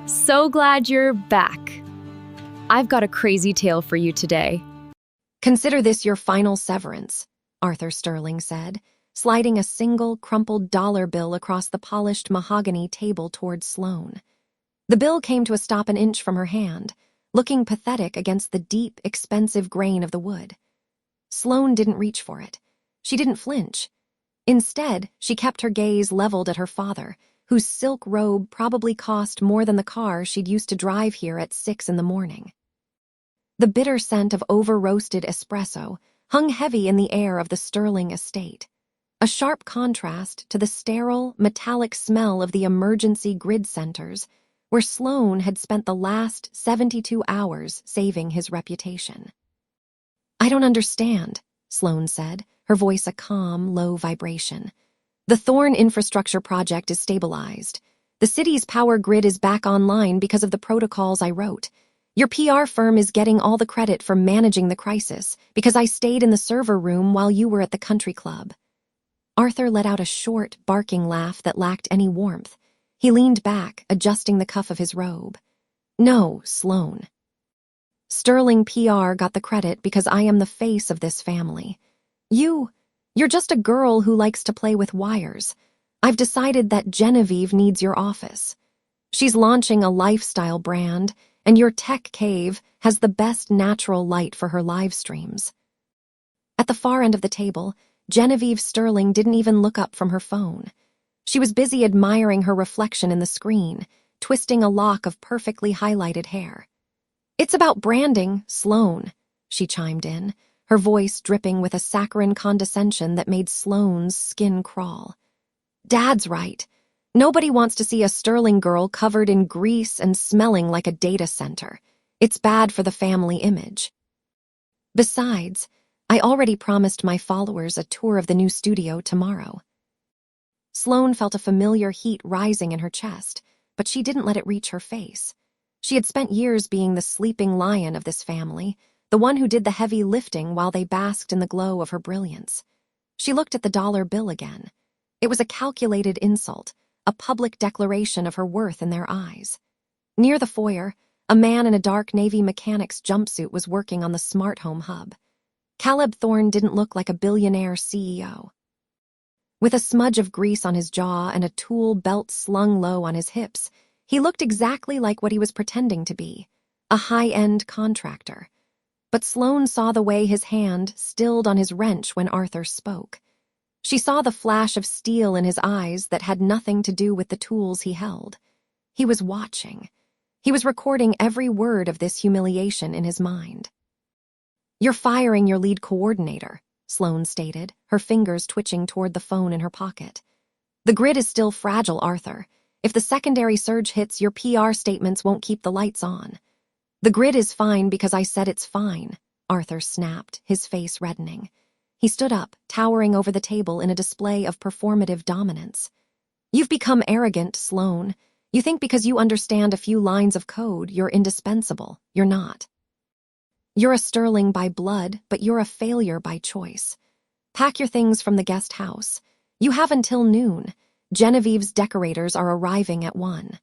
So glad you're back. I've got a crazy tale for you today. Consider this your final severance, Arthur Sterling said, sliding a single crumpled dollar bill across the polished mahogany table towards Sloane. The bill came to a stop an inch from her hand, looking pathetic against the deep, expensive grain of the wood. Sloane didn't reach for it. She didn't flinch. Instead, she kept her gaze leveled at her father, whose silk robe probably cost more than the car she'd used to drive here at 6 in the morning. The bitter scent of over-roasted espresso hung heavy in the air of the Sterling estate, a sharp contrast to the sterile, metallic smell of the emergency grid centers where Sloane had spent the last 72 hours saving his reputation. "I don't understand," Sloane said, her voice a calm, low vibration. "The Thorne infrastructure project is stabilized. The city's power grid is back online because of the protocols I wrote. Your PR firm is getting all the credit for managing the crisis because I stayed in the server room while you were at the country club." Arthur let out a short, barking laugh that lacked any warmth. He leaned back, adjusting the cuff of his robe. "No, Sloane. Sterling PR got the credit because I am the face of this family. You're just a girl who likes to play with wires. I've decided that Genevieve needs your office. She's launching a lifestyle brand, and your tech cave has the best natural light for her live streams." At the far end of the table, Genevieve Sterling didn't even look up from her phone. She was busy admiring her reflection in the screen, twisting a lock of perfectly highlighted hair. "It's about branding, Sloane," she chimed in, her voice dripping with a saccharine condescension that made Sloane's skin crawl. "Dad's right. Nobody wants to see a Sterling girl covered in grease and smelling like a data center. It's bad for the family image. Besides, I already promised my followers a tour of the new studio tomorrow." Sloane felt a familiar heat rising in her chest, but she didn't let it reach her face. She had spent years being the sleeping lion of this family, the one who did the heavy lifting while they basked in the glow of her brilliance. She looked at the dollar bill again. It was a calculated insult, a public declaration of her worth in their eyes. Near the foyer, a man in a dark navy mechanic's jumpsuit was working on the smart home hub. Caleb Thorne didn't look like a billionaire CEO. With a smudge of grease on his jaw and a tool belt slung low on his hips, he looked exactly like what he was pretending to be, a high-end contractor. But Sloane saw the way his hand stilled on his wrench when Arthur spoke. She saw the flash of steel in his eyes that had nothing to do with the tools he held. He was watching. He was recording every word of this humiliation in his mind. "You're firing your lead coordinator," Sloane stated, her fingers twitching toward the phone in her pocket. "The grid is still fragile, Arthur. If the secondary surge hits, your PR statements won't keep the lights on." "The grid is fine because I said it's fine," Arthur snapped, his face reddening. He stood up, towering over the table in a display of performative dominance. "You've become arrogant, Sloane. You think because you understand a few lines of code, you're indispensable. You're not. You're a Sterling by blood, but you're a failure by choice. Pack your things from the guest house. You have until noon. Genevieve's decorators are arriving at 1.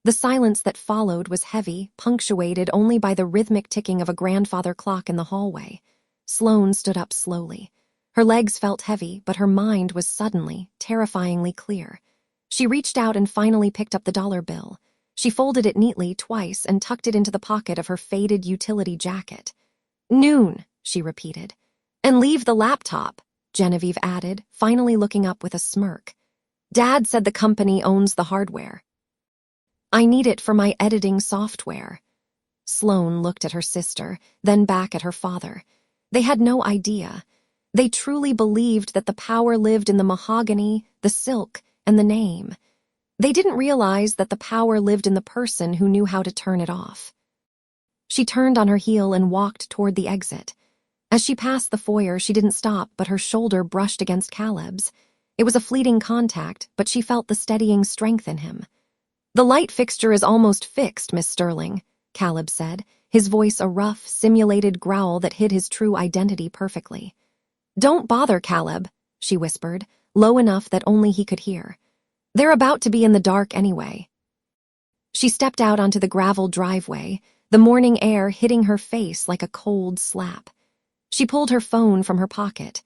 The silence that followed was heavy, punctuated only by the rhythmic ticking of a grandfather clock in the hallway. Sloane stood up slowly. Her legs felt heavy, but her mind was suddenly, terrifyingly clear. She reached out and finally picked up the dollar bill. She folded it neatly twice and tucked it into the pocket of her faded utility jacket. "Noon," she repeated. "And leave the laptop," Genevieve added, finally looking up with a smirk. "Dad said the company owns the hardware. I need it for my editing software." Sloane looked at her sister, then back at her father. They had no idea. They truly believed that the power lived in the mahogany, the silk, and the name. They didn't realize that the power lived in the person who knew how to turn it off. She turned on her heel and walked toward the exit. As she passed the foyer, she didn't stop, but her shoulder brushed against Caleb's. It was a fleeting contact, but she felt the steadying strength in him. "The light fixture is almost fixed, Miss Sterling," Caleb said, his voice a rough, simulated growl that hid his true identity perfectly. "Don't bother, Caleb," she whispered, low enough that only he could hear. "They're about to be in the dark anyway." She She stepped out onto the gravel driveway, the morning air hitting her face like a cold slap. She pulled her phone from her pocket.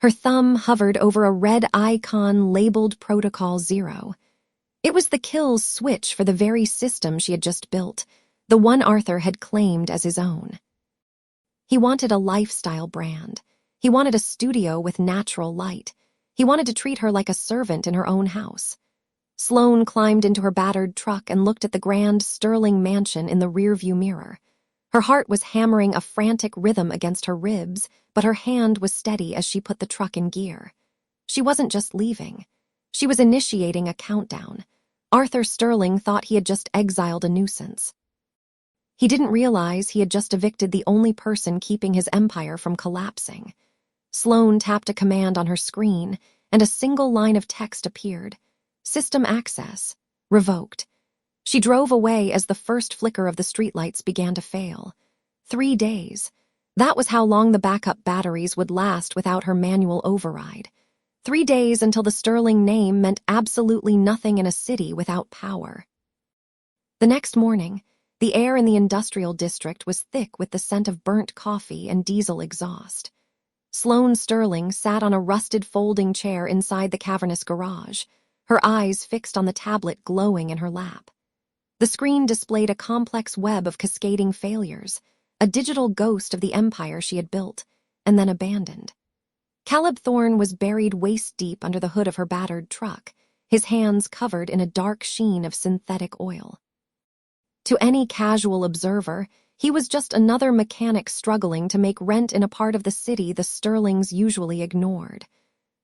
Her thumb hovered over a red icon labeled Protocol 0. It was the kill switch for the very system she had just built, the one Arthur had claimed as his own. He wanted a lifestyle brand. He wanted a studio with natural light. He wanted to treat her like a servant in her own house. Sloane climbed into her battered truck and looked at the grand Sterling mansion in the rearview mirror. Her heart was hammering a frantic rhythm against her ribs, but her hand was steady as she put the truck in gear. She wasn't just leaving. She was initiating a countdown. Arthur Sterling thought he had just exiled a nuisance. He didn't realize he had just evicted the only person keeping his empire from collapsing. Sloane tapped a command on her screen, and a single line of text appeared. System access. Revoked. She drove away as the first flicker of the streetlights began to fail. 3 days. That was how long the backup batteries would last without her manual override. 3 days until the Sterling name meant absolutely nothing in a city without power. The next morning, the air in the industrial district was thick with the scent of burnt coffee and diesel exhaust. Sloane Sterling sat on a rusted folding chair inside the cavernous garage, her eyes fixed on the tablet glowing in her lap. The screen displayed a complex web of cascading failures, a digital ghost of the empire she had built, and then abandoned. Caleb Thorne was buried waist-deep under the hood of her battered truck, his hands covered in a dark sheen of synthetic oil. To any casual observer, he was just another mechanic struggling to make rent in a part of the city the Sterlings usually ignored.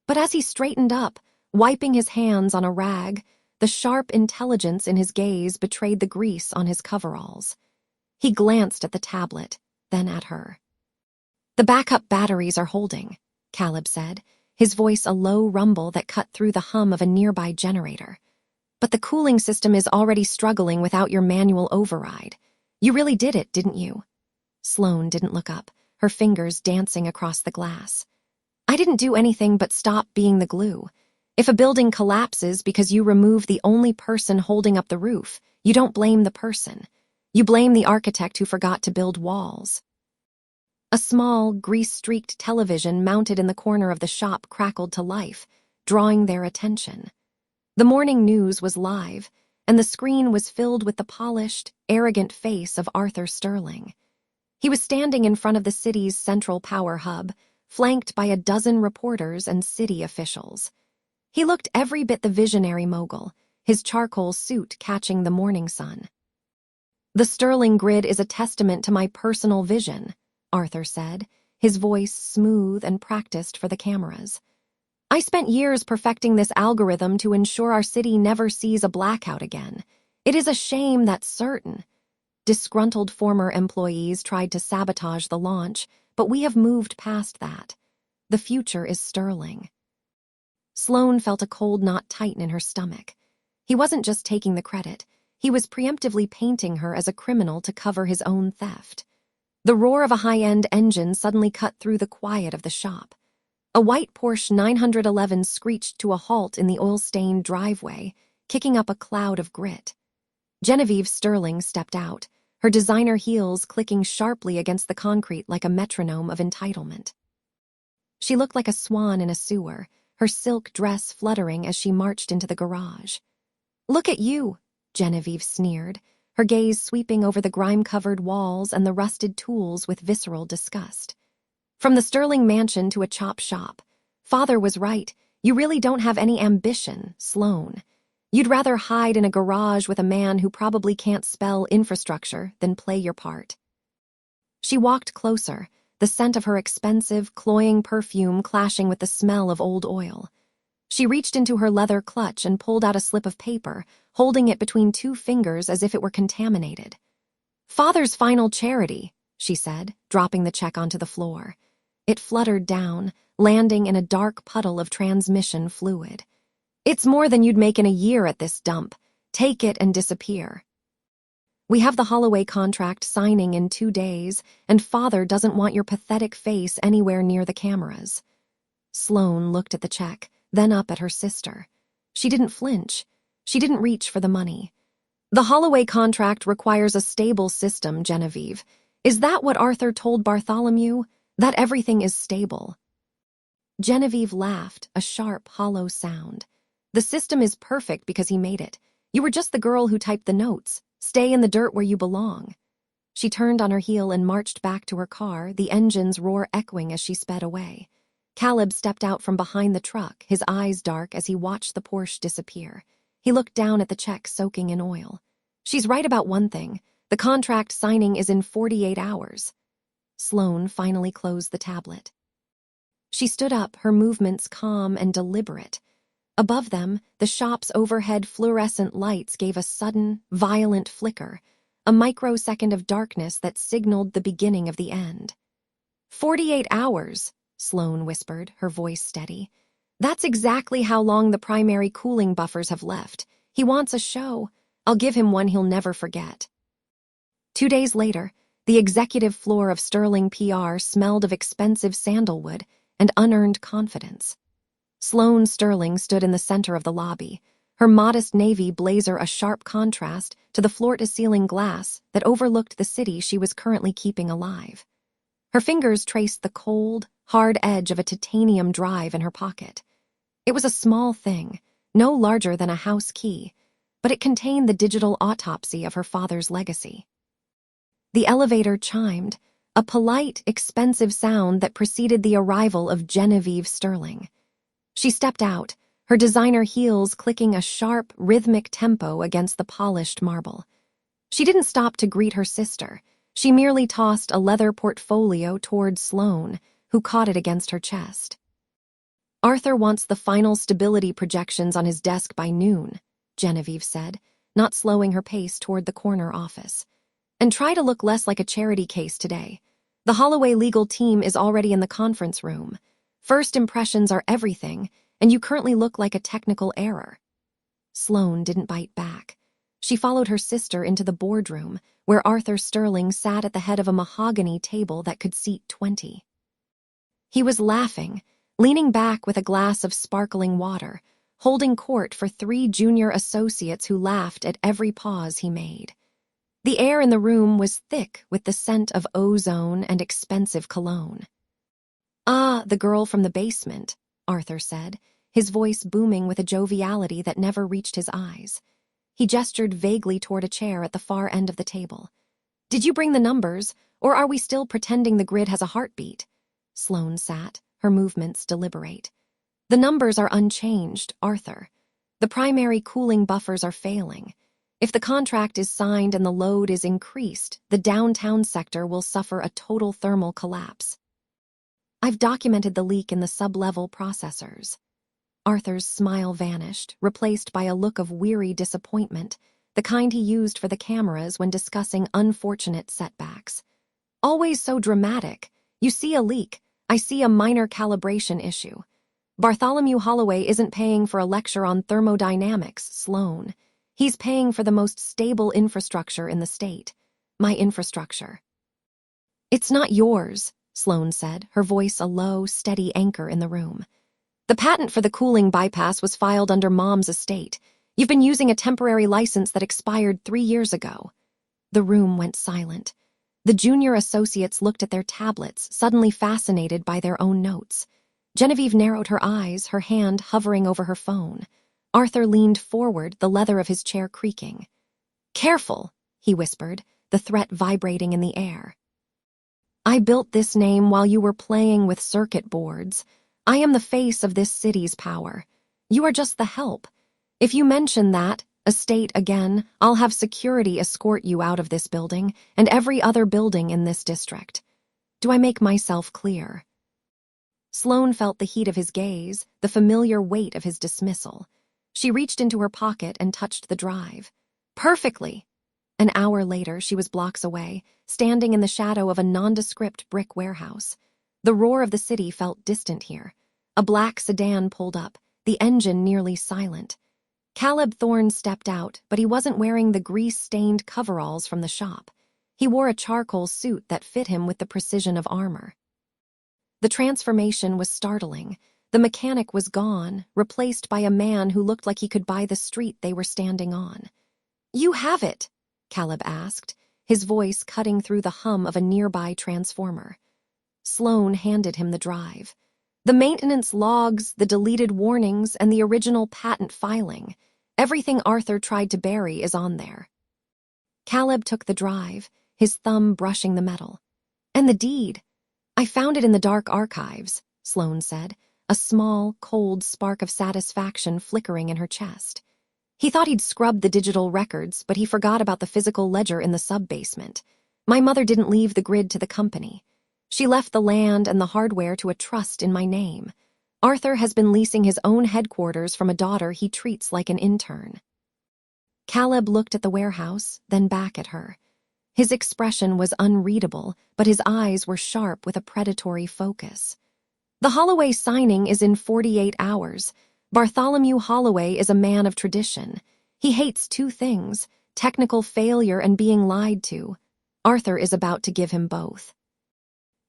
But as he straightened up, wiping his hands on a rag, the sharp intelligence in his gaze betrayed the grease on his coveralls. He glanced at the tablet, then at her. "The backup batteries are holding," Caleb said, his voice a low rumble that cut through the hum of a nearby generator. "But the cooling system is already struggling without your manual override. You really did it, didn't you?" Sloane didn't look up, her fingers dancing across the glass. "I didn't do anything but stop being the glue. If a building collapses because you remove the only person holding up the roof, you don't blame the person. You blame the architect who forgot to build walls." A small, grease-streaked television mounted in the corner of the shop crackled to life, drawing their attention. The morning news was live, and the screen was filled with the polished, arrogant face of Arthur Sterling. He was standing in front of the city's central power hub, flanked by a dozen reporters and city officials. He looked every bit the visionary mogul, his charcoal suit catching the morning sun. "The Sterling grid is a testament to my personal vision," Arthur said, his voice smooth and practiced for the cameras. "I spent years perfecting this algorithm to ensure our city never sees a blackout again. It is a shame that's certain. Disgruntled former employees tried to sabotage the launch, but we have moved past that. The future is Sterling." Sloane felt a cold knot tighten in her stomach. He wasn't just taking the credit. He was preemptively painting her as a criminal to cover his own theft. The roar of a high-end engine suddenly cut through the quiet of the shop. A white Porsche 911 screeched to a halt in the oil-stained driveway, kicking up a cloud of grit. Genevieve Sterling stepped out, her designer heels clicking sharply against the concrete like a metronome of entitlement. She looked like a swan in a sewer, her silk dress fluttering as she marched into the garage. "Look at you," Genevieve sneered, her gaze sweeping over the grime-covered walls and the rusted tools with visceral disgust. "From the Sterling mansion to a chop shop. Father was right. You really don't have any ambition, Sloane. You'd rather hide in a garage with a man who probably can't spell infrastructure than play your part." She walked closer, the scent of her expensive, cloying perfume clashing with the smell of old oil. She reached into her leather clutch and pulled out a slip of paper, holding it between 2 fingers as if it were contaminated. "Father's final charity," she said, dropping the check onto the floor. It fluttered down, landing in a dark puddle of transmission fluid. "It's more than you'd make in a year at this dump. Take it and disappear. We have the Holloway contract signing in 2 days, and Father doesn't want your pathetic face anywhere near the cameras." Sloane looked at the check, then up at her sister. She didn't flinch. She didn't reach for the money. The Holloway contract requires a stable system, Genevieve. Is that what Arthur told Bartholomew? That everything is stable? Genevieve laughed, a sharp, hollow sound. The system is perfect because he made it. You were just the girl who typed the notes. Stay in the dirt where you belong. She turned on her heel and marched back to her car, the engine's roar echoing as she sped away. Caleb stepped out from behind the truck, his eyes dark as he watched the Porsche disappear. He looked down at the check soaking in oil. She's right about one thing. The contract signing is in 48 hours. Sloane finally closed the tablet. She stood up, her movements calm and deliberate. Above them, the shop's overhead fluorescent lights gave a sudden, violent flicker, a microsecond of darkness that signaled the beginning of the end. 48 hours, Sloane whispered, her voice steady. That's exactly how long the primary cooling buffers have left. He wants a show. I'll give him one he'll never forget. 2 days later, the executive floor of Sterling PR smelled of expensive sandalwood and unearned confidence. Sloane Sterling stood in the center of the lobby, her modest navy blazer a sharp contrast to the floor-to-ceiling glass that overlooked the city she was currently keeping alive. Her fingers traced the cold, hard edge of a titanium drive in her pocket. It was a small thing, no larger than a house key, but it contained the digital autopsy of her father's legacy. The elevator chimed, a polite, expensive sound that preceded the arrival of Genevieve Sterling. She stepped out, her designer heels clicking a sharp, rhythmic tempo against the polished marble. She didn't stop to greet her sister. She merely tossed a leather portfolio toward Sloane, who caught it against her chest. Arthur wants the final stability projections on his desk by noon, Genevieve said, not slowing her pace toward the corner office. And try to look less like a charity case today. The Holloway legal team is already in the conference room. First impressions are everything, and you currently look like a technical error. Sloane didn't bite back. She followed her sister into the boardroom, where Arthur Sterling sat at the head of a mahogany table that could seat 20. He was laughing, leaning back with a glass of sparkling water, holding court for 3 junior associates who laughed at every pause he made. The air in the room was thick with the scent of ozone and expensive cologne. "Ah, the girl from the basement," Arthur said, his voice booming with a joviality that never reached his eyes. He gestured vaguely toward a chair at the far end of the table. "Did you bring the numbers, or are we still pretending the grid has a heartbeat?" Sloane sat, her movements deliberate. "The numbers are unchanged, Arthur. The primary cooling buffers are failing. If the contract is signed and the load is increased, the downtown sector will suffer a total thermal collapse. I've documented the leak in the sub-level processors." Arthur's smile vanished, replaced by a look of weary disappointment, the kind he used for the cameras when discussing unfortunate setbacks. "Always so dramatic. You see a leak. I see a minor calibration issue. Bartholomew Holloway isn't paying for a lecture on thermodynamics, Sloane. He's paying for the most stable infrastructure in the state. My infrastructure." "It's not yours," Sloane said, her voice a low, steady anchor in the room. "The patent for the cooling bypass was filed under Mom's estate. You've been using a temporary license that expired 3 years ago." The room went silent. The junior associates looked at their tablets, suddenly fascinated by their own notes. Genevieve narrowed her eyes, her hand hovering over her phone. Arthur leaned forward, the leather of his chair creaking. "Careful," he whispered, the threat vibrating in the air. "I built this name while you were playing with circuit boards. I am the face of this city's power. You are just the help. If you mention that estate again, I'll have security escort you out of this building and every other building in this district. Do I make myself clear?" Sloane felt the heat of his gaze, the familiar weight of his dismissal. She reached into her pocket and touched the drive. "Perfectly." An hour later, she was blocks away, standing in the shadow of a nondescript brick warehouse. The roar of the city felt distant here. A black sedan pulled up, the engine nearly silent. Caleb Thorne stepped out, but he wasn't wearing the grease-stained coveralls from the shop. He wore a charcoal suit that fit him with the precision of armor. The transformation was startling. The mechanic was gone, replaced by a man who looked like he could buy the street they were standing on. You have it, Caleb asked, his voice cutting through the hum of a nearby transformer. Sloane handed him the drive. The maintenance logs, the deleted warnings, and the original patent filing. Everything Arthur tried to bury is on there. Caleb took the drive, his thumb brushing the metal. And the deed. I found it in the dark archives, Sloane said, a small, cold spark of satisfaction flickering in her chest. He thought he'd scrubbed the digital records, but he forgot about the physical ledger in the sub-basement. My mother didn't leave the grid to the company. She left the land and the hardware to a trust in my name. Arthur has been leasing his own headquarters from a daughter he treats like an intern. Caleb looked at the warehouse, then back at her. His expression was unreadable, but his eyes were sharp with a predatory focus. The Holloway signing is in 48 hours. Bartholomew Holloway is a man of tradition. He hates two things, technical failure and being lied to. Arthur is about to give him both.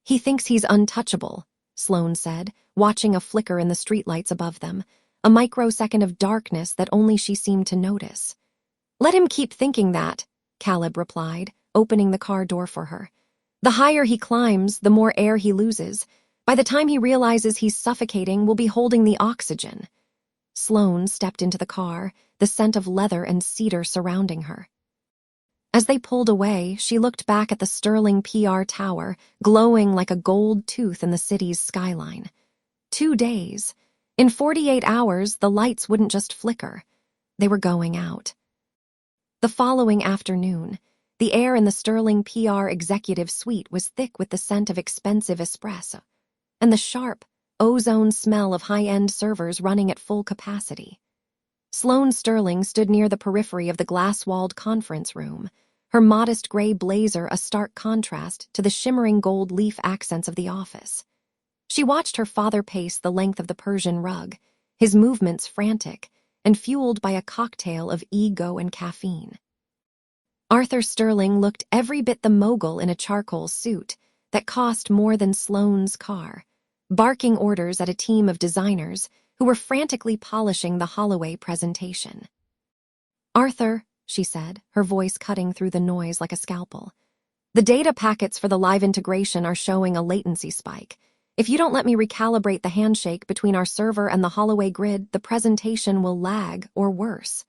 He thinks he's untouchable, Sloane said, watching a flicker in the streetlights above them, a microsecond of darkness that only she seemed to notice. Let him keep thinking that, Caleb replied, opening the car door for her. The higher he climbs, the more air he loses. By the time he realizes he's suffocating, we'll be holding the oxygen. Sloane stepped into the car, the scent of leather and cedar surrounding her. As they pulled away, she looked back at the Sterling PR tower, glowing like a gold tooth in the city's skyline. 2 days. In 48 hours, the lights wouldn't just flicker. They were going out. The following afternoon, the air in the Sterling PR executive suite was thick with the scent of expensive espresso, and the sharp, ozone smell of high-end servers running at full capacity. Sloane Sterling stood near the periphery of the glass-walled conference room, her modest gray blazer a stark contrast to the shimmering gold leaf accents of the office. She watched her father pace the length of the Persian rug, his movements frantic and fueled by a cocktail of ego and caffeine. Arthur Sterling looked every bit the mogul in a charcoal suit that cost more than Sloane's car, barking orders at a team of designers who were frantically polishing the Holloway presentation. Arthur, she said, her voice cutting through the noise like a scalpel. The data packets for the live integration are showing a latency spike. If you don't let me recalibrate the handshake between our server and the Holloway grid, the presentation will lag, or worse.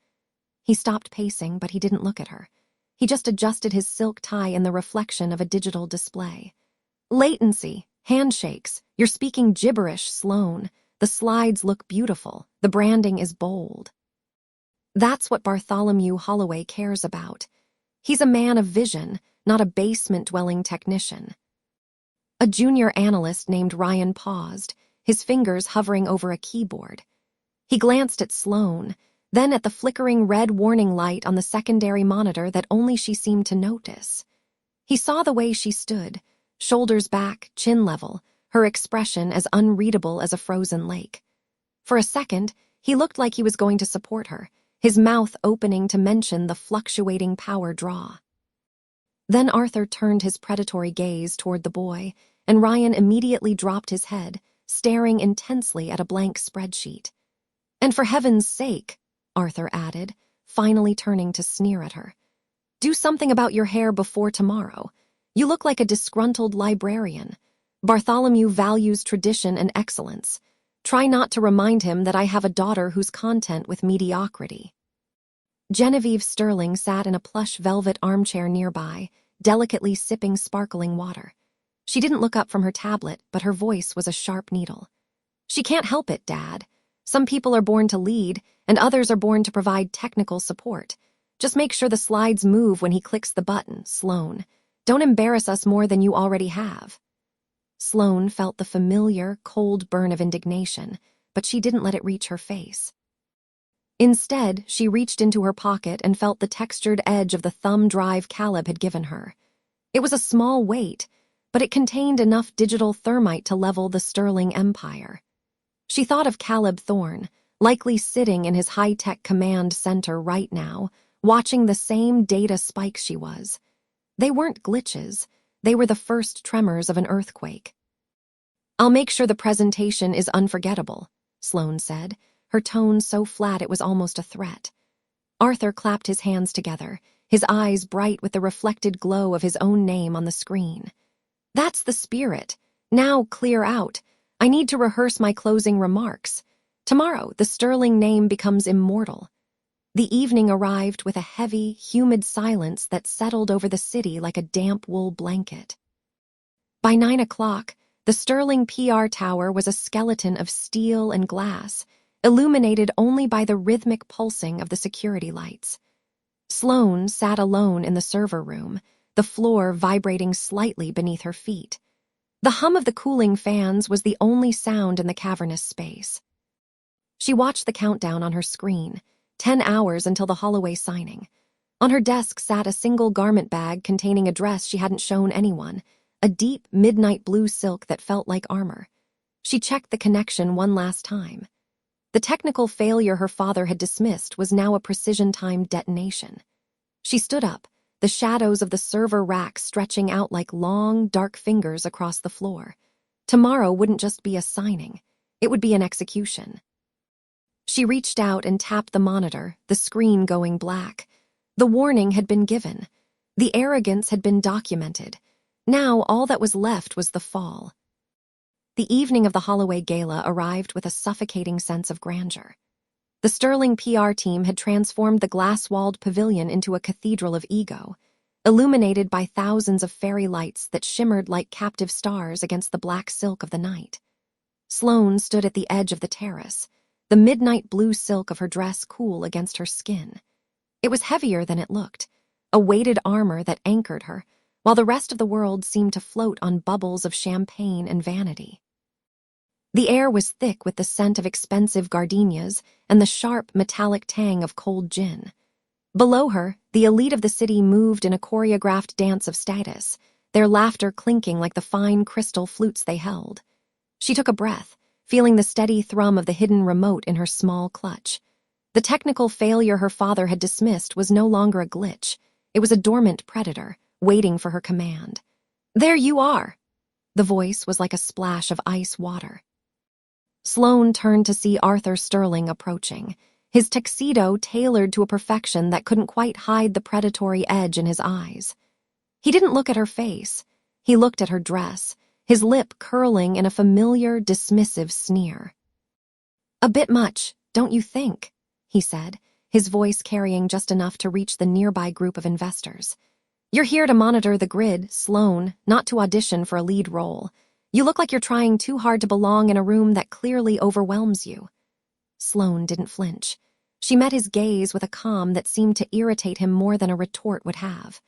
He stopped pacing, but he didn't look at her. He just adjusted his silk tie in the reflection of a digital display. Latency, handshakes, you're speaking gibberish, Sloane. The slides look beautiful. The branding is bold. That's what Bartholomew Holloway cares about. He's a man of vision, not a basement-dwelling technician. A junior analyst named Ryan paused, his fingers hovering over a keyboard. He glanced at Sloane, then at the flickering red warning light on the secondary monitor that only she seemed to notice. He saw the way she stood, shoulders back, chin level, her expression as unreadable as a frozen lake. For a second, he looked like he was going to support her, his mouth opening to mention the fluctuating power draw. Then Arthur turned his predatory gaze toward the boy, and Ryan immediately dropped his head, staring intensely at a blank spreadsheet. And for heaven's sake, Arthur added, finally turning to sneer at her, do something about your hair before tomorrow. You look like a disgruntled librarian. Bartholomew values tradition and excellence. Try not to remind him that I have a daughter who's content with mediocrity. Genevieve Sterling sat in a plush velvet armchair nearby, delicately sipping sparkling water. She didn't look up from her tablet, but her voice was a sharp needle. She can't help it, Dad. Some people are born to lead, and others are born to provide technical support. Just make sure the slides move when he clicks the button, Sloane. Don't embarrass us more than you already have. Sloane felt the familiar, cold burn of indignation, but she didn't let it reach her face. Instead, she reached into her pocket and felt the textured edge of the thumb drive Caleb had given her. It was a small weight, but it contained enough digital thermite to level the Sterling empire. She thought of Caleb Thorne, likely sitting in his high-tech command center right now, watching the same data spikes she was. They weren't glitches. They were the first tremors of an earthquake. I'll make sure the presentation is unforgettable, Sloane said, her tone so flat it was almost a threat. Arthur clapped his hands together, his eyes bright with the reflected glow of his own name on the screen. That's the spirit. Now clear out. I need to rehearse my closing remarks. Tomorrow, the Sterling name becomes immortal. The evening arrived with a heavy, humid silence that settled over the city like a damp wool blanket. By 9 o'clock, the Sterling PR tower was a skeleton of steel and glass, illuminated only by the rhythmic pulsing of the security lights. Sloane sat alone in the server room, the floor vibrating slightly beneath her feet. The hum of the cooling fans was the only sound in the cavernous space. She watched the countdown on her screen, 10 hours until the Holloway signing. On her desk sat a single garment bag containing a dress she hadn't shown anyone, a deep midnight blue silk that felt like armor. She checked the connection one last time. The technical failure her father had dismissed was now a precision-timed detonation. She stood up, the shadows of the server rack stretching out like long, dark fingers across the floor. Tomorrow wouldn't just be a signing. It would be an execution. She reached out and tapped the monitor, the screen going black. The warning had been given. The arrogance had been documented. Now all that was left was the fall. The evening of the Holloway Gala arrived with a suffocating sense of grandeur. The Sterling PR team had transformed the glass-walled pavilion into a cathedral of ego, illuminated by thousands of fairy lights that shimmered like captive stars against the black silk of the night. Sloane stood at the edge of the terrace, the midnight blue silk of her dress cool against her skin. It was heavier than it looked, a weighted armor that anchored her, while the rest of the world seemed to float on bubbles of champagne and vanity. The air was thick with the scent of expensive gardenias and the sharp, metallic tang of cold gin. Below her, the elite of the city moved in a choreographed dance of status, their laughter clinking like the fine crystal flutes they held. She took a breath, feeling the steady thrum of the hidden remote in her small clutch. The technical failure her father had dismissed was no longer a glitch. It was a dormant predator, waiting for her command. "There you are!" The voice was like a splash of ice water. Sloane turned to see Arthur Sterling approaching, his tuxedo tailored to a perfection that couldn't quite hide the predatory edge in his eyes. He didn't look at her face. He looked at her dress, his lip curling in a familiar, dismissive sneer. "A bit much, don't you think?" he said, his voice carrying just enough to reach the nearby group of investors. "You're here to monitor the grid, Sloane, not to audition for a lead role. You look like you're trying too hard to belong in a room that clearly overwhelms you." Sloane didn't flinch. She met his gaze with a calm that seemed to irritate him more than a retort would have.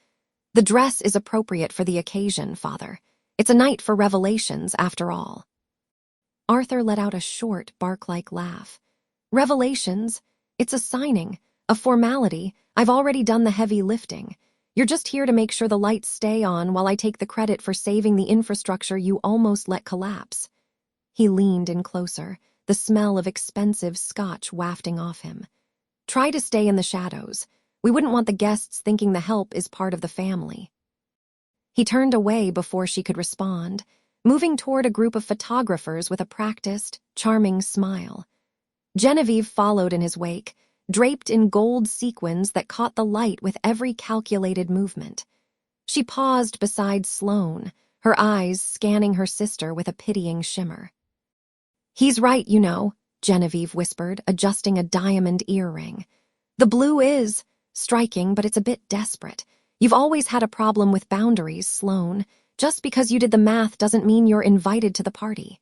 "The dress is appropriate for the occasion, Father. It's a night for revelations, after all." Arthur let out a short, bark-like laugh. "Revelations? It's a signing, a formality. I've already done the heavy lifting. You're just here to make sure the lights stay on while I take the credit for saving the infrastructure you almost let collapse." He leaned in closer, the smell of expensive scotch wafting off him. "Try to stay in the shadows. We wouldn't want the guests thinking the help is part of the family." He turned away before she could respond, moving toward a group of photographers with a practiced, charming smile. Genevieve followed in his wake, draped in gold sequins that caught the light with every calculated movement. She paused beside Sloane, her eyes scanning her sister with a pitying shimmer. "He's right, you know," Genevieve whispered, adjusting a diamond earring. "The blue is striking, but it's a bit desperate. You've always had a problem with boundaries, Sloane. Just because you did the math doesn't mean you're invited to the party."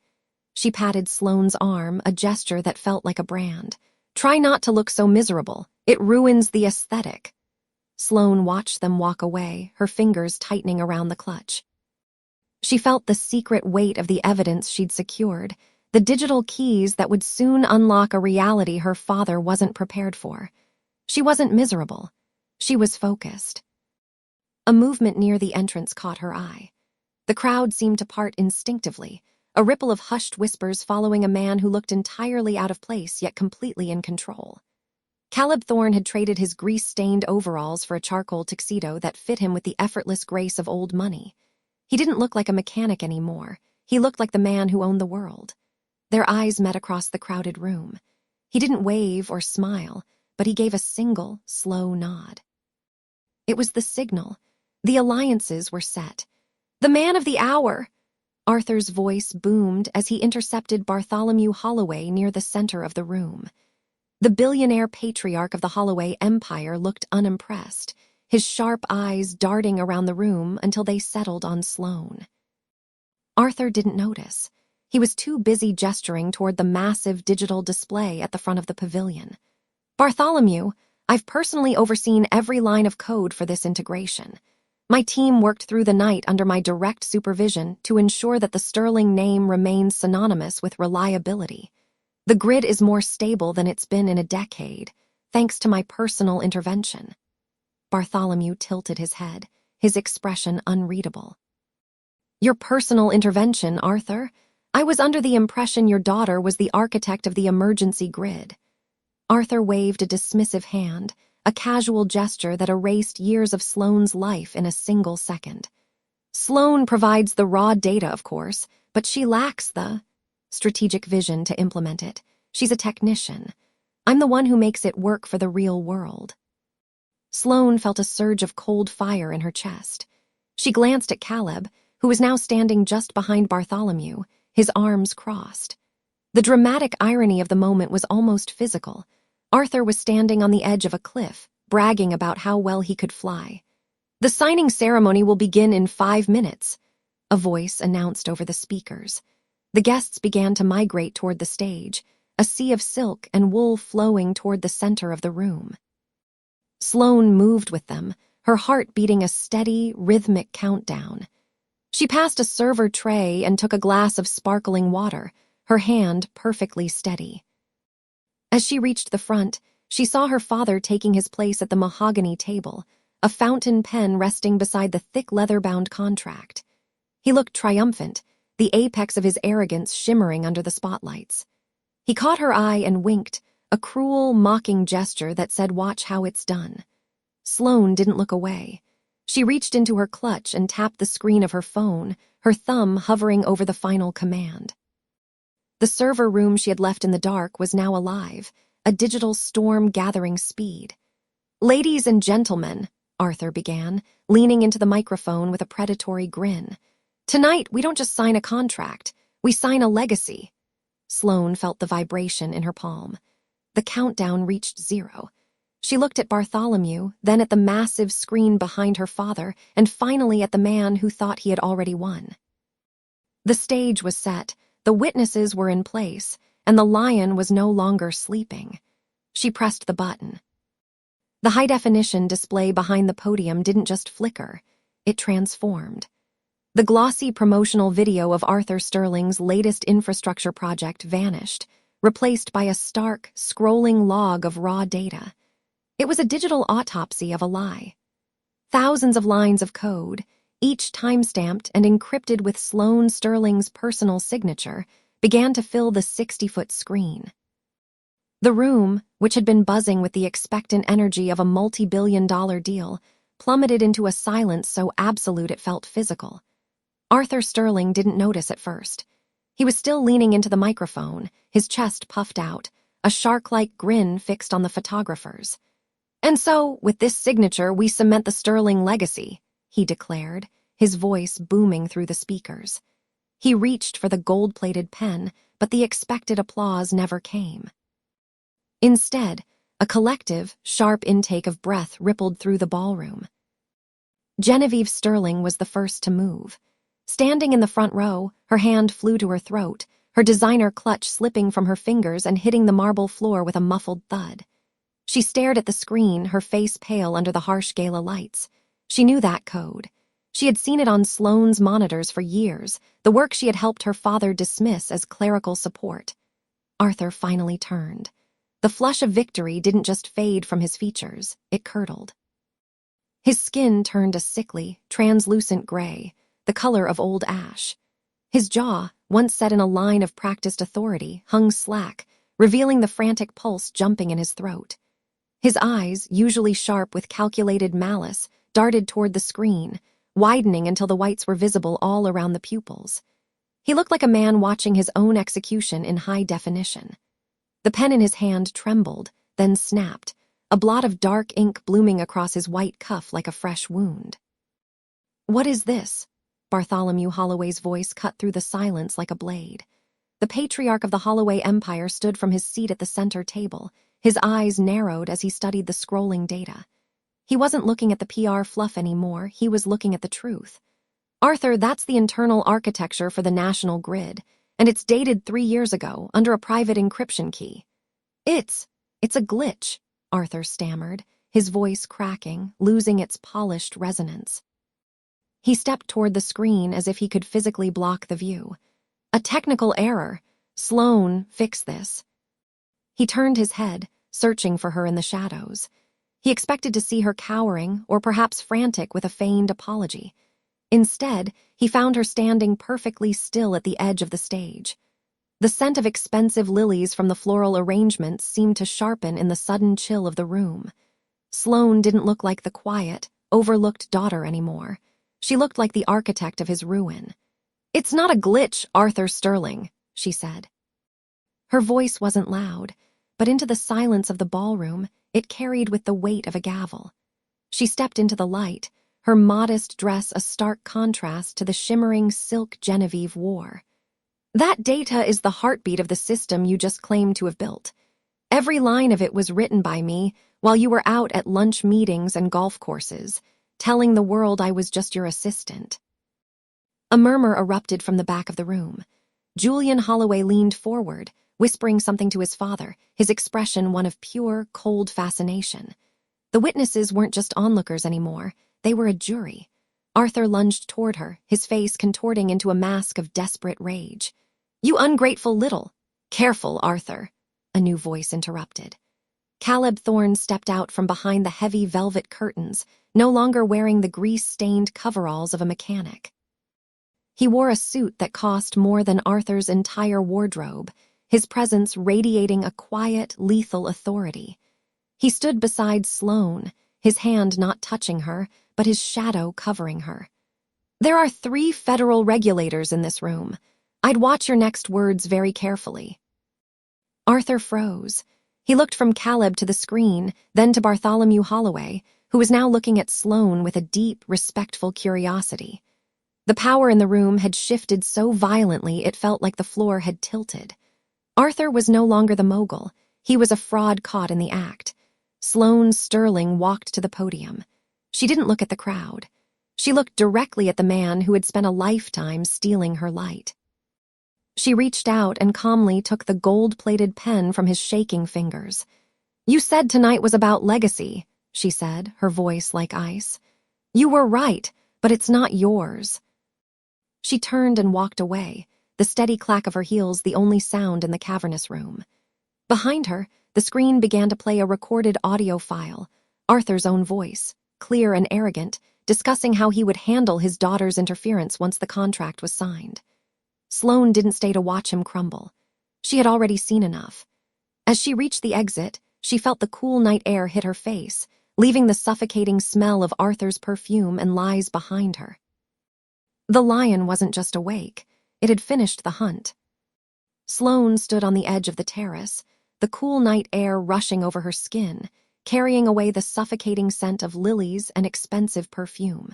She patted Sloane's arm, a gesture that felt like a brand. "Try not to look so miserable. It ruins the aesthetic." Sloane watched them walk away, her fingers tightening around the clutch. She felt the secret weight of the evidence she'd secured, the digital keys that would soon unlock a reality her father wasn't prepared for. She wasn't miserable. She was focused. A movement near the entrance caught her eye. The crowd seemed to part instinctively, a ripple of hushed whispers following a man who looked entirely out of place yet completely in control. Caleb Thorne had traded his grease-stained overalls for a charcoal tuxedo that fit him with the effortless grace of old money. He didn't look like a mechanic anymore. He looked like the man who owned the world. Their eyes met across the crowded room. He didn't wave or smile, but he gave a single, slow nod. It was the signal. The alliances were set. "The man of the hour!" Arthur's voice boomed as he intercepted Bartholomew Holloway near the center of the room. The billionaire patriarch of the Holloway empire looked unimpressed, his sharp eyes darting around the room until they settled on Sloane. Arthur didn't notice. He was too busy gesturing toward the massive digital display at the front of the pavilion. "Bartholomew, I've personally overseen every line of code for this integration. My team worked through the night under my direct supervision to ensure that the Sterling name remains synonymous with reliability. The grid is more stable than it's been in a decade, thanks to my personal intervention." Bartholomew tilted his head, his expression unreadable. "Your personal intervention, Arthur? I was under the impression your daughter was the architect of the emergency grid." Arthur waved a dismissive hand, a casual gesture that erased years of Sloane's life in a single second. "Sloane provides the raw data, of course, but she lacks the strategic vision to implement it. She's a technician. I'm the one who makes it work for the real world." Sloane felt a surge of cold fire in her chest. She glanced at Caleb, who was now standing just behind Bartholomew, his arms crossed. The dramatic irony of the moment was almost physical. Arthur was standing on the edge of a cliff, bragging about how well he could fly. "The signing ceremony will begin in 5 minutes," a voice announced over the speakers. The guests began to migrate toward the stage, a sea of silk and wool flowing toward the center of the room. Sloane moved with them, her heart beating a steady, rhythmic countdown. She passed a server tray and took a glass of sparkling water, her hand perfectly steady. As she reached the front, she saw her father taking his place at the mahogany table, a fountain pen resting beside the thick leather-bound contract. He looked triumphant, the apex of his arrogance shimmering under the spotlights. He caught her eye and winked, a cruel, mocking gesture that said, "Watch how it's done." Sloane didn't look away. She reached into her clutch and tapped the screen of her phone, her thumb hovering over the final command. The server room she had left in the dark was now alive, a digital storm gathering speed. "Ladies and gentlemen," Arthur began, leaning into the microphone with a predatory grin. "Tonight, we don't just sign a contract, we sign a legacy." Sloane felt the vibration in her palm. The countdown reached 0. She looked at Bartholomew, then at the massive screen behind her father, and finally at the man who thought he had already won. The stage was set, the witnesses were in place, and the lion was no longer sleeping. She pressed the button. The high-definition display behind the podium didn't just flicker, it transformed. The glossy promotional video of Arthur Sterling's latest infrastructure project vanished, replaced by a stark, scrolling log of raw data. It was a digital autopsy of a lie. Thousands of lines of code, each time-stamped and encrypted with Sloane Sterling's personal signature, began to fill the 60-foot screen. The room, which had been buzzing with the expectant energy of a multi-billion-dollar deal, plummeted into a silence so absolute it felt physical. Arthur Sterling didn't notice at first. He was still leaning into the microphone, his chest puffed out, a shark-like grin fixed on the photographers. "And so, with this signature, we cement the Sterling legacy," he declared, his voice booming through the speakers. He reached for the gold-plated pen, but the expected applause never came. Instead, a collective, sharp intake of breath rippled through the ballroom. Genevieve Sterling was the first to move. Standing in the front row, her hand flew to her throat, her designer clutch slipping from her fingers and hitting the marble floor with a muffled thud. She stared at the screen, her face pale under the harsh gala lights. She knew that code. She had seen it on Sloane's monitors for years, the work she had helped her father dismiss as clerical support. Arthur finally turned. The flush of victory didn't just fade from his features, it curdled. His skin turned a sickly, translucent gray, the color of old ash. His jaw, once set in a line of practiced authority, hung slack, revealing the frantic pulse jumping in his throat. His eyes, usually sharp with calculated malice, darted toward the screen, widening until the whites were visible all around the pupils. He looked like a man watching his own execution in high definition. The pen in his hand trembled, then snapped, a blot of dark ink blooming across his white cuff like a fresh wound. "What is this?" Bartholomew Holloway's voice cut through the silence like a blade. The patriarch of the Holloway Empire stood from his seat at the center table, his eyes narrowed as he studied the scrolling data. He wasn't looking at the PR fluff anymore, he was looking at the truth. "Arthur, that's the internal architecture for the national grid, and it's dated 3 years ago, under a private encryption key." It's a glitch," Arthur stammered, his voice cracking, losing its polished resonance. He stepped toward the screen as if he could physically block the view. "A technical error. Sloane, fix this." He turned his head, searching for her in the shadows. He expected to see her cowering or perhaps frantic with a feigned apology. Instead, he found her standing perfectly still at the edge of the stage. The scent of expensive lilies from the floral arrangements seemed to sharpen in the sudden chill of the room. Sloane didn't look like the quiet, overlooked daughter anymore. She looked like the architect of his ruin. "It's not a glitch, Arthur Sterling," she said. Her voice wasn't loud, but into the silence of the ballroom, it carried with the weight of a gavel. She stepped into the light, her modest dress a stark contrast to the shimmering silk Genevieve wore. "That data is the heartbeat of the system you just claimed to have built. Every line of it was written by me while you were out at lunch meetings and golf courses, telling the world I was just your assistant." A murmur erupted from the back of the room. Julian Holloway leaned forward, whispering something to his father, his expression one of pure, cold fascination. The witnesses weren't just onlookers anymore, they were a jury. Arthur lunged toward her, his face contorting into a mask of desperate rage. "You ungrateful little—" "Careful, Arthur," a new voice interrupted. Caleb Thorne stepped out from behind the heavy velvet curtains, no longer wearing the grease-stained coveralls of a mechanic. He wore a suit that cost more than Arthur's entire wardrobe, his presence radiating a quiet, lethal authority. He stood beside Sloane, his hand not touching her, but his shadow covering her. "There are 3 federal regulators in this room. I'd watch your next words very carefully." Arthur froze. He looked from Caleb to the screen, then to Bartholomew Holloway, who was now looking at Sloane with a deep, respectful curiosity. The power in the room had shifted so violently it felt like the floor had tilted. Arthur was no longer the mogul. He was a fraud caught in the act. Sloane Sterling walked to the podium. She didn't look at the crowd. She looked directly at the man who had spent a lifetime stealing her light. She reached out and calmly took the gold-plated pen from his shaking fingers. "You said tonight was about legacy," she said, her voice like ice. "You were right, but it's not yours." She turned and walked away, the steady clack of her heels the only sound in the cavernous room. Behind her, the screen began to play a recorded audio file, Arthur's own voice, clear and arrogant, discussing how he would handle his daughter's interference once the contract was signed. Sloane didn't stay to watch him crumble. She had already seen enough. As she reached the exit, she felt the cool night air hit her face, leaving the suffocating smell of Arthur's perfume and lies behind her. The lion wasn't just awake, it had finished the hunt. Sloane stood on the edge of the terrace, the cool night air rushing over her skin, carrying away the suffocating scent of lilies and expensive perfume.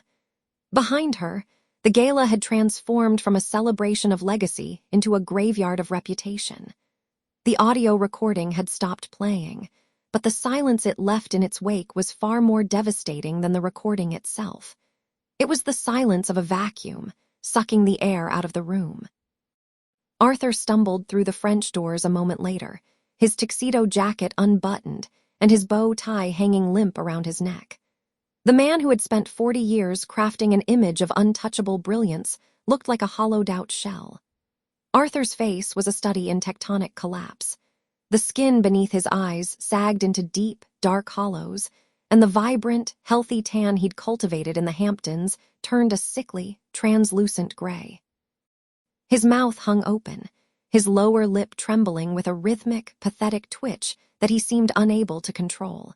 Behind her, the gala had transformed from a celebration of legacy into a graveyard of reputation. The audio recording had stopped playing, but the silence it left in its wake was far more devastating than the recording itself. It was the silence of a vacuum, sucking the air out of the room. Arthur stumbled through the French doors a moment later, his tuxedo jacket unbuttoned and his bow tie hanging limp around his neck. The man who had spent 40 years crafting an image of untouchable brilliance looked like a hollowed-out shell. Arthur's face was a study in tectonic collapse. The skin beneath his eyes sagged into deep, dark hollows, and the vibrant, healthy tan he'd cultivated in the Hamptons turned a sickly, translucent gray. His mouth hung open, his lower lip trembling with a rhythmic, pathetic twitch that he seemed unable to control.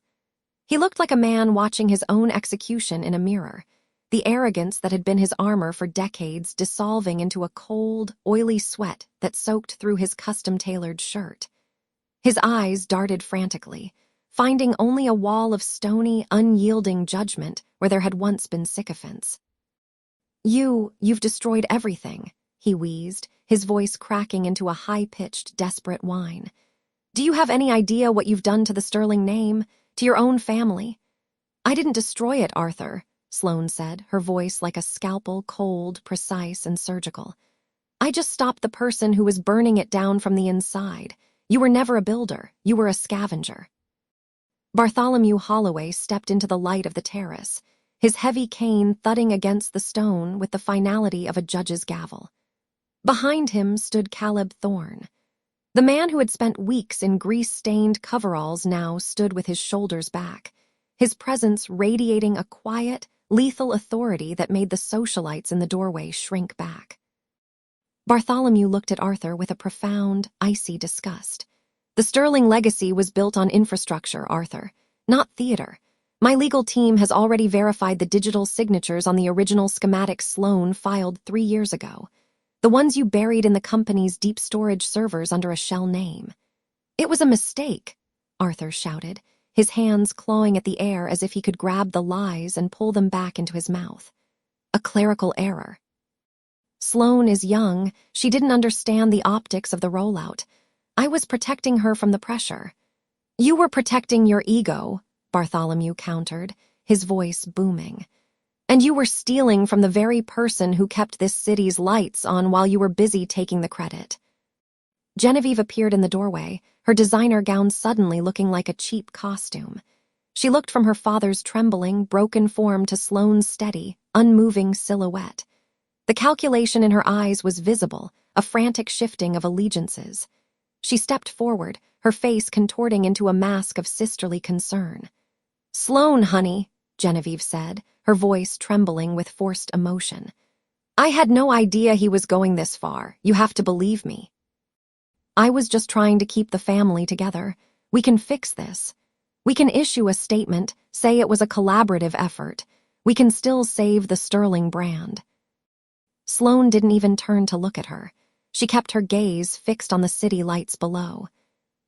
He looked like a man watching his own execution in a mirror, the arrogance that had been his armor for decades dissolving into a cold, oily sweat that soaked through his custom-tailored shirt. His eyes darted frantically, finding only a wall of stony, unyielding judgment where there had once been sycophants. You've destroyed everything," he wheezed, his voice cracking into a high-pitched, desperate whine. "Do you have any idea what you've done to the Sterling name, to your own family?" "I didn't destroy it, Arthur," Sloane said, her voice like a scalpel, cold, precise, and surgical. "I just stopped the person who was burning it down from the inside. You were never a builder. You were a scavenger." Bartholomew Holloway stepped into the light of the terrace, his heavy cane thudding against the stone with the finality of a judge's gavel. Behind him stood Caleb Thorne. The man who had spent weeks in grease-stained coveralls now stood with his shoulders back, his presence radiating a quiet, lethal authority that made the socialites in the doorway shrink back. Bartholomew looked at Arthur with a profound, icy disgust. "The Sterling legacy was built on infrastructure, Arthur, not theater. My legal team has already verified the digital signatures on the original schematics Sloane filed 3 years ago, the ones you buried in the company's deep storage servers under a shell name." "It was a mistake," Arthur shouted, his hands clawing at the air as if he could grab the lies and pull them back into his mouth. "A clerical error. Sloane is young. She didn't understand the optics of the rollout. I was protecting her from the pressure." "You were protecting your ego," Bartholomew countered, his voice booming. "And you were stealing from the very person who kept this city's lights on while you were busy taking the credit." Genevieve appeared in the doorway, her designer gown suddenly looking like a cheap costume. She looked from her father's trembling, broken form to Sloane's steady, unmoving silhouette. The calculation in her eyes was visible, a frantic shifting of allegiances. She stepped forward, her face contorting into a mask of sisterly concern. "Sloane, honey," Genevieve said, her voice trembling with forced emotion. "I had no idea he was going this far. You have to believe me. I was just trying to keep the family together. We can fix this. We can issue a statement, say it was a collaborative effort. We can still save the Sterling brand." Sloane didn't even turn to look at her. She kept her gaze fixed on the city lights below.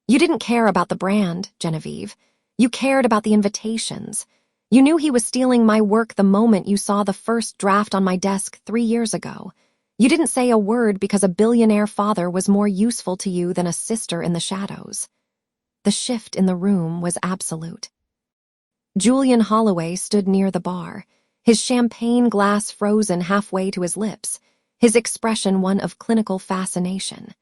"You didn't care about the brand, Genevieve. You cared about the invitations. You knew he was stealing my work the moment you saw the first draft on my desk 3 years ago. You didn't say a word because a billionaire father was more useful to you than a sister in the shadows." The shift in the room was absolute. Julian Holloway stood near the bar, his champagne glass frozen halfway to his lips, his expression one of clinical fascination.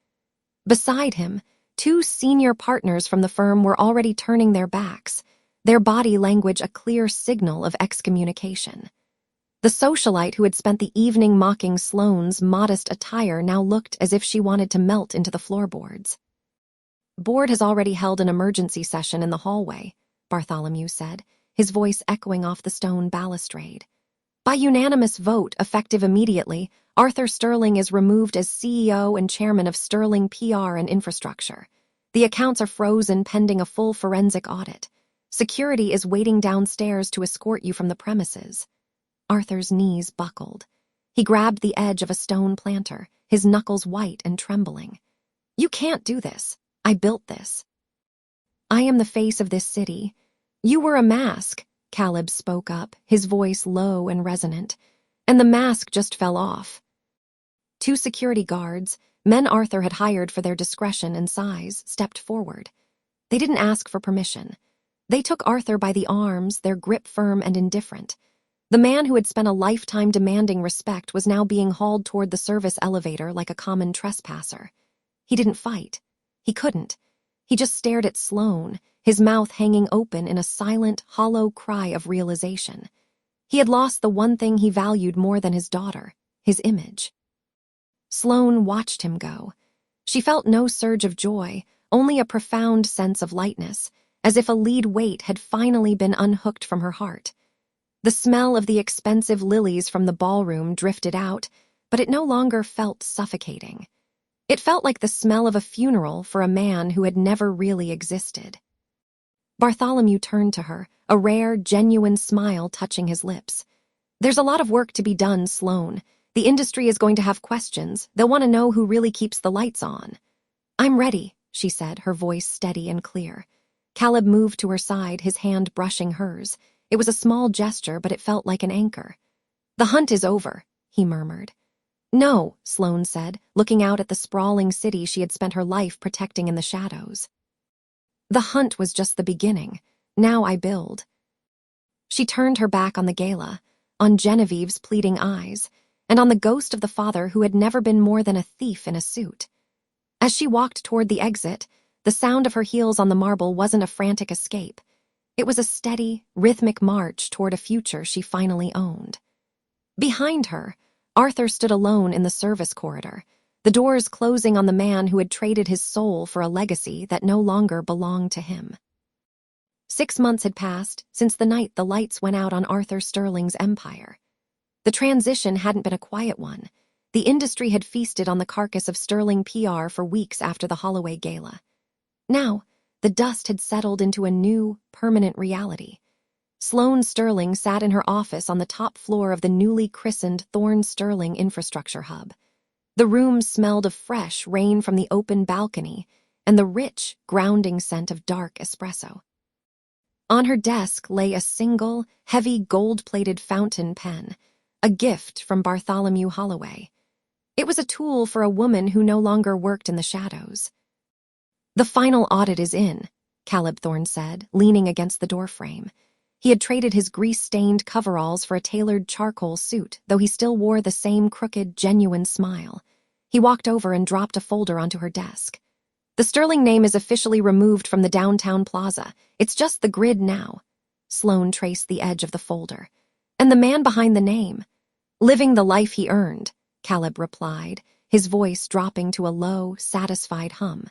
Beside him, 2 senior partners from the firm were already turning their backs, their body language a clear signal of excommunication. The socialite who had spent the evening mocking Sloane's modest attire now looked as if she wanted to melt into the floorboards. "Board has already held an emergency session in the hallway," Bartholomew said, his voice echoing off the stone balustrade. "By unanimous vote, effective immediately, Arthur Sterling is removed as CEO and chairman of Sterling PR and Infrastructure. The accounts are frozen pending a full forensic audit. Security is waiting downstairs to escort you from the premises." Arthur's knees buckled. He grabbed the edge of a stone planter, his knuckles white and trembling. "You can't do this. I built this. I am the face of this city. You were a mask," Caleb spoke up, his voice low and resonant, "and the mask just fell off." 2 security guards, men Arthur had hired for their discretion and size, stepped forward. They didn't ask for permission. They took Arthur by the arms, their grip firm and indifferent. The man who had spent a lifetime demanding respect was now being hauled toward the service elevator like a common trespasser. He didn't fight. He couldn't. He just stared at Sloane, his mouth hanging open in a silent, hollow cry of realization. He had lost the one thing he valued more than his daughter, his image. Sloane watched him go. She felt no surge of joy, only a profound sense of lightness, as if a lead weight had finally been unhooked from her heart. The smell of the expensive lilies from the ballroom drifted out, but it no longer felt suffocating. It felt like the smell of a funeral for a man who had never really existed. Bartholomew turned to her, a rare, genuine smile touching his lips. "There's a lot of work to be done, Sloane. The industry is going to have questions. They'll want to know who really keeps the lights on." "I'm ready," she said, her voice steady and clear. Caleb moved to her side, his hand brushing hers. It was a small gesture, but it felt like an anchor. "The hunt is over," he murmured. "No," Sloane said, looking out at the sprawling city she had spent her life protecting in the shadows. "The hunt was just the beginning. Now I build." She turned her back on the gala, on Genevieve's pleading eyes, and on the ghost of the father who had never been more than a thief in a suit. As she walked toward the exit, the sound of her heels on the marble wasn't a frantic escape. It was a steady, rhythmic march toward a future she finally owned. Behind her, Arthur stood alone in the service corridor, the doors closing on the man who had traded his soul for a legacy that no longer belonged to him. 6 months had passed since the night the lights went out on Arthur Sterling's empire. The transition hadn't been a quiet one. The industry had feasted on the carcass of Sterling PR for weeks after the Holloway Gala. Now, the dust had settled into a new, permanent reality. Sloane Sterling sat in her office on the top floor of the newly christened Thorne Sterling Infrastructure Hub. The room smelled of fresh rain from the open balcony and the rich, grounding scent of dark espresso. On her desk lay a single, heavy gold-plated fountain pen, a gift from Bartholomew Holloway. It was a tool for a woman who no longer worked in the shadows. "The final audit is in," Caleb Thorne said, leaning against the doorframe. He had traded his grease-stained coveralls for a tailored charcoal suit, though he still wore the same crooked, genuine smile. He walked over and dropped a folder onto her desk. "The Sterling name is officially removed from the downtown plaza. It's just the grid now." Sloane traced the edge of the folder. "And the man behind the name?" "Living the life he earned," Caleb replied, his voice dropping to a low, satisfied hum.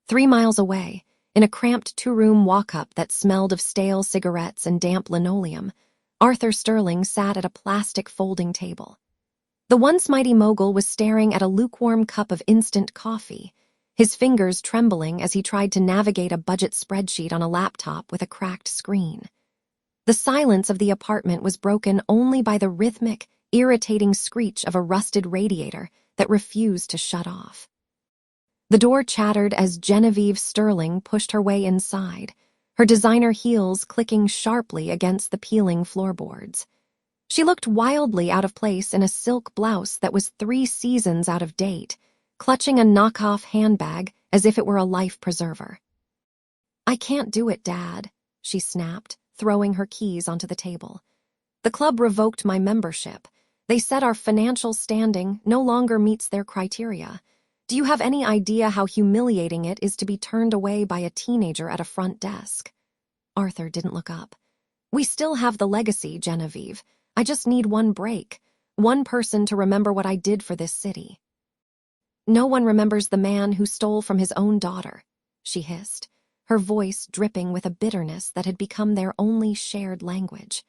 3 miles away, in a cramped 2-room walk-up that smelled of stale cigarettes and damp linoleum, Arthur Sterling sat at a plastic folding table. The once mighty mogul was staring at a lukewarm cup of instant coffee, his fingers trembling as he tried to navigate a budget spreadsheet on a laptop with a cracked screen. The silence of the apartment was broken only by the rhythmic, irritating screech of a rusted radiator that refused to shut off. The door chattered as Genevieve Sterling pushed her way inside, her designer heels clicking sharply against the peeling floorboards. She looked wildly out of place in a silk blouse that was 3 seasons out of date, clutching a knockoff handbag as if it were a life preserver. "I can't do it, Dad," she snapped, throwing her keys onto the table. "The club revoked my membership. They said our financial standing no longer meets their criteria. Do you have any idea how humiliating it is to be turned away by a teenager at a front desk?" Arthur didn't look up. "We still have the legacy, Genevieve. I just need one break, one person to remember what I did for this city." "No one remembers the man who stole from his own daughter," she hissed, her voice dripping with a bitterness that had become their only shared language.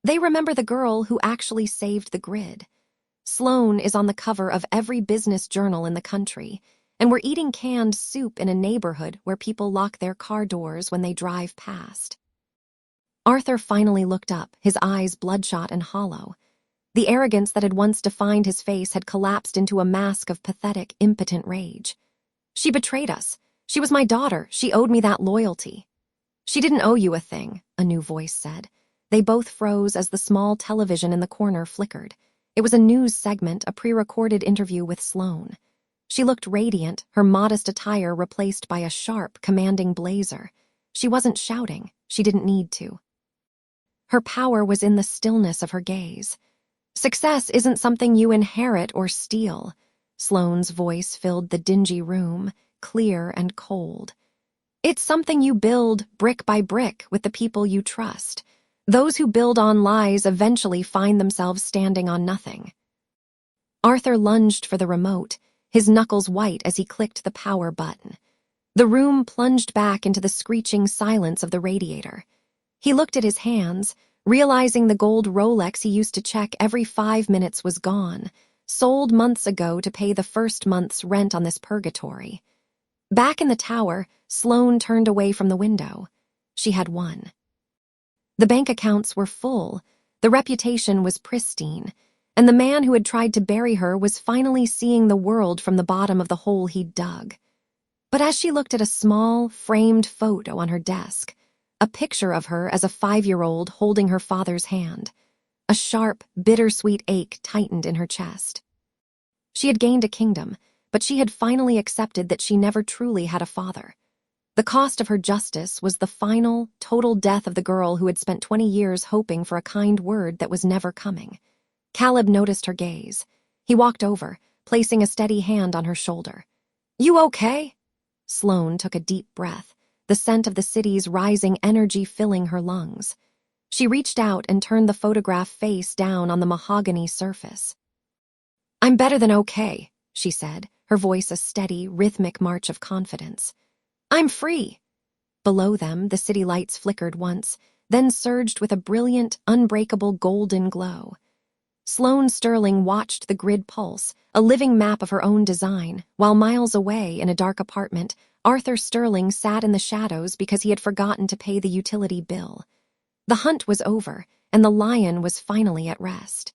"They remember the girl who actually saved the grid. Sloane is on the cover of every business journal in the country, and we're eating canned soup in a neighborhood where people lock their car doors when they drive past." Arthur finally looked up, his eyes bloodshot and hollow. The arrogance that had once defined his face had collapsed into a mask of pathetic, impotent rage. "She betrayed us. She was my daughter. She owed me that loyalty." "She didn't owe you a thing," a new voice said. They both froze as the small television in the corner flickered. It was a news segment, a pre-recorded interview with Sloane. She looked radiant, her modest attire replaced by a sharp, commanding blazer. She wasn't shouting. She didn't need to. Her power was in the stillness of her gaze. "Success isn't something you inherit or steal." Sloane's voice filled the dingy room, clear and cold. "It's something you build brick by brick with the people you trust. Those who build on lies eventually find themselves standing on nothing." Arthur lunged for the remote, his knuckles white as he clicked the power button. The room plunged back into the screeching silence of the radiator. He looked at his hands, realizing the gold Rolex he used to check every 5 minutes was gone, sold months ago to pay the first month's rent on this purgatory. Back in the tower, Sloane turned away from the window. She had won. The bank accounts were full, the reputation was pristine, and the man who had tried to bury her was finally seeing the world from the bottom of the hole he'd dug. But as she looked at a small, framed photo on her desk, a picture of her as a 5-year-old holding her father's hand, a sharp, bittersweet ache tightened in her chest. She had gained a kingdom, but she had finally accepted that she never truly had a father. The cost of her justice was the final, total death of the girl who had spent 20 years hoping for a kind word that was never coming. Caleb noticed her gaze. He walked over, placing a steady hand on her shoulder. "You okay?" Sloane took a deep breath, the scent of the city's rising energy filling her lungs. She reached out and turned the photograph face down on the mahogany surface. "I'm better than okay," she said, her voice a steady, rhythmic march of confidence. "I'm free." Below them, the city lights flickered once, then surged with a brilliant, unbreakable golden glow. Sloane Sterling watched the grid pulse, a living map of her own design, while miles away in a dark apartment, Arthur Sterling sat in the shadows because he had forgotten to pay the utility bill. The hunt was over, and the lion was finally at rest.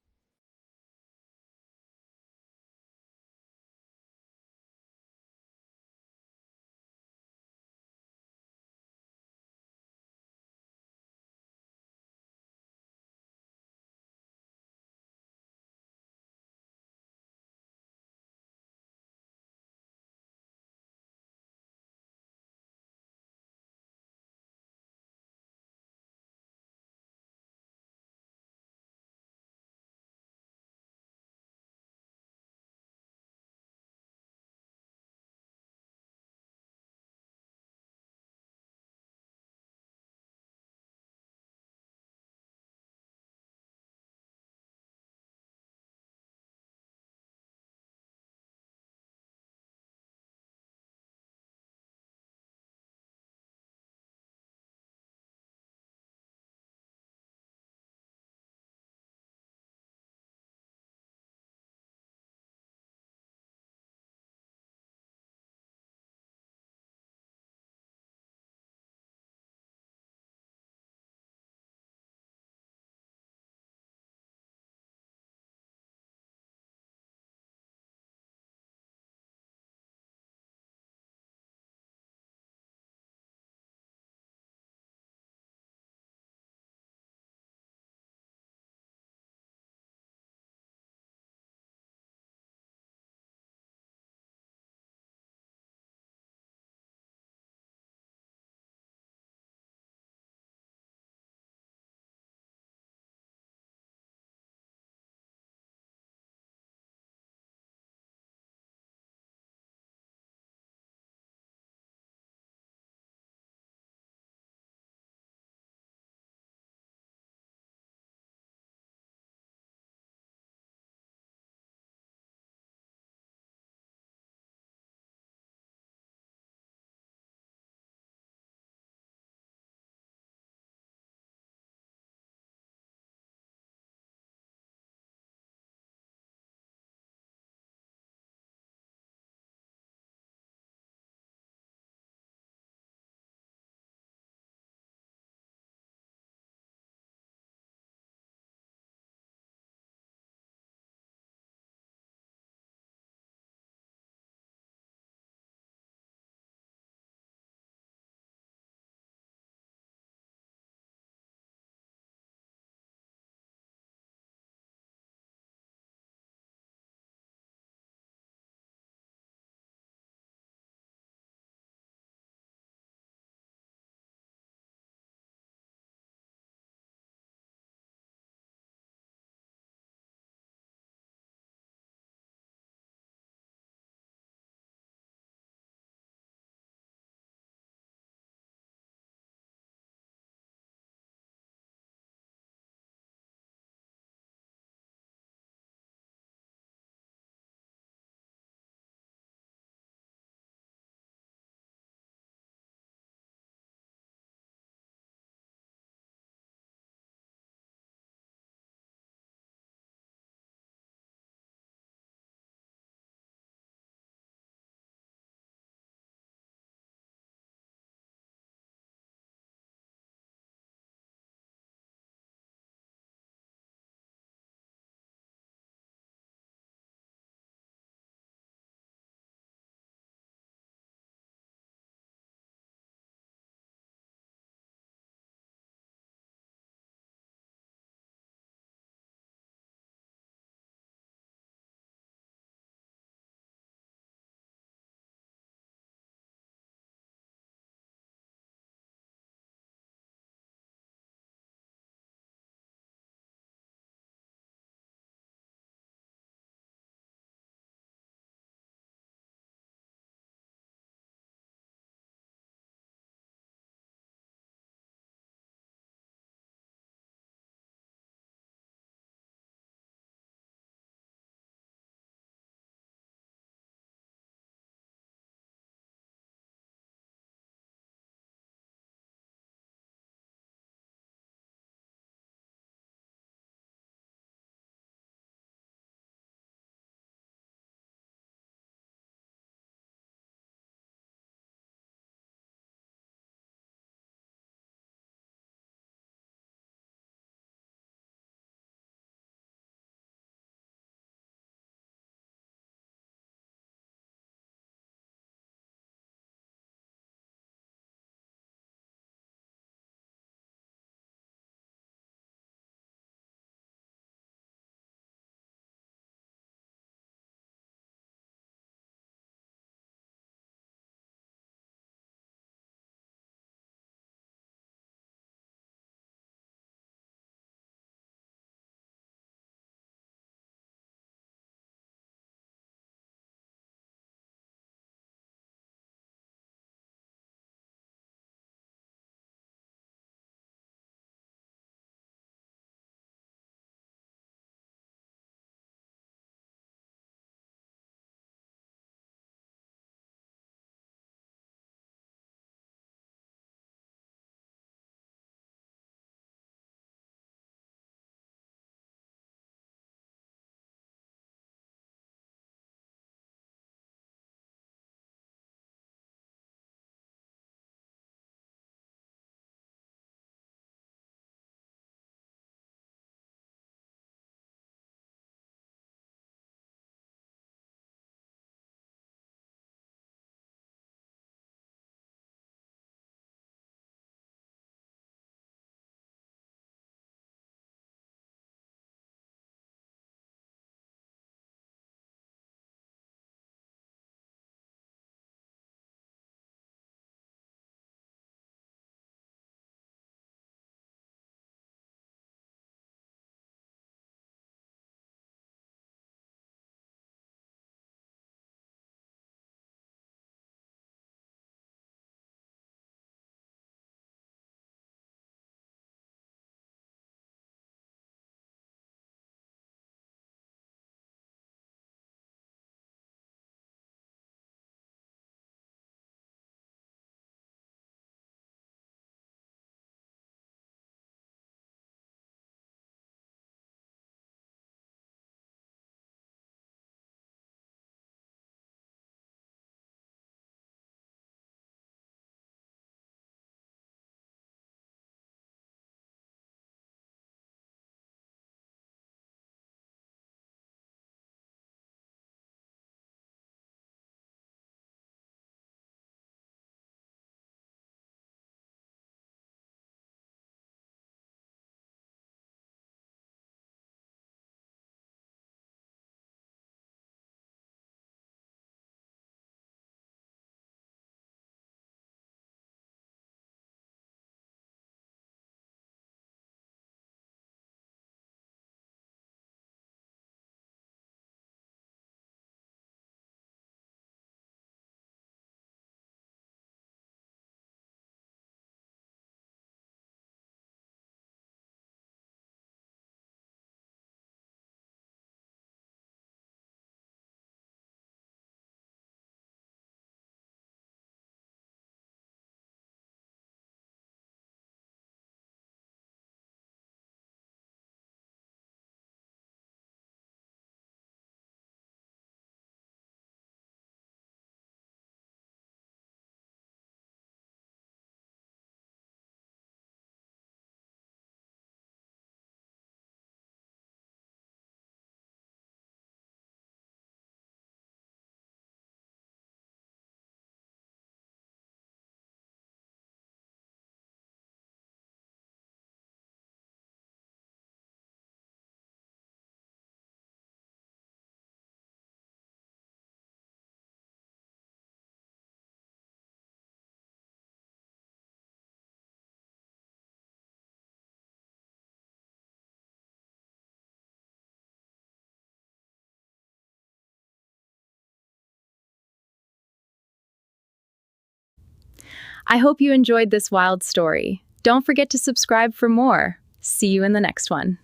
I hope you enjoyed this wild story. Don't forget to subscribe for more. See you in the next one.